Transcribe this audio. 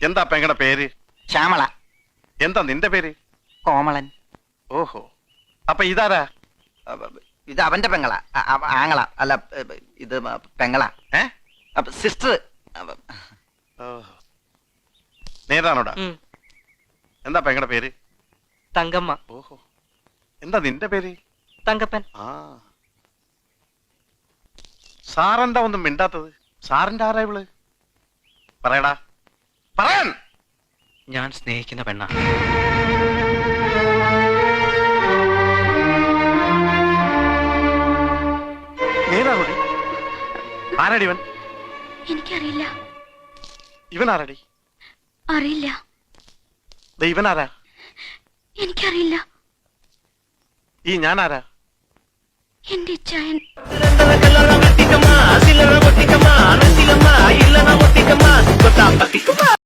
എന്താ പെങ്ങടെ പേര്? ശ്യാമള. എന്താ നിന്റെ പേര്? കോമളൻ. ഓഹോ, അപ്പൊ ഇതാരാ? ഇത് അവന്റെ പെങ്ങളാ, ആങ്ങള. അല്ല, ഇത് പെങ്ങളാ, സിസ്റ്റർ. നേരാണോടാ? എന്താ പെങ്ങടെ പേര്? തങ്കമ്മ. ഓഹോ, എന്താ നിന്റെ പേര്? തങ്കപ്പൻ. ആ, സാറെന്താ ഒന്നും മിണ്ടാത്തത്? സാറിന്റെ ആരാ ഇവള്? പറയടാ, പറയാൻ. ഞാൻ സ്നേഹിക്കുന്ന പെണ്ണ. നേരാണോടി? ആരാടി ഇവൻ? എനിക്കറിയില്ല. ഇവൻ ആരാടി? അറിയില്ല. ഇവനാരാ? എനിക്കറിയില്ല. ഈ ഞാനാരാ? എന്റെ ഇച്ഛായൻ.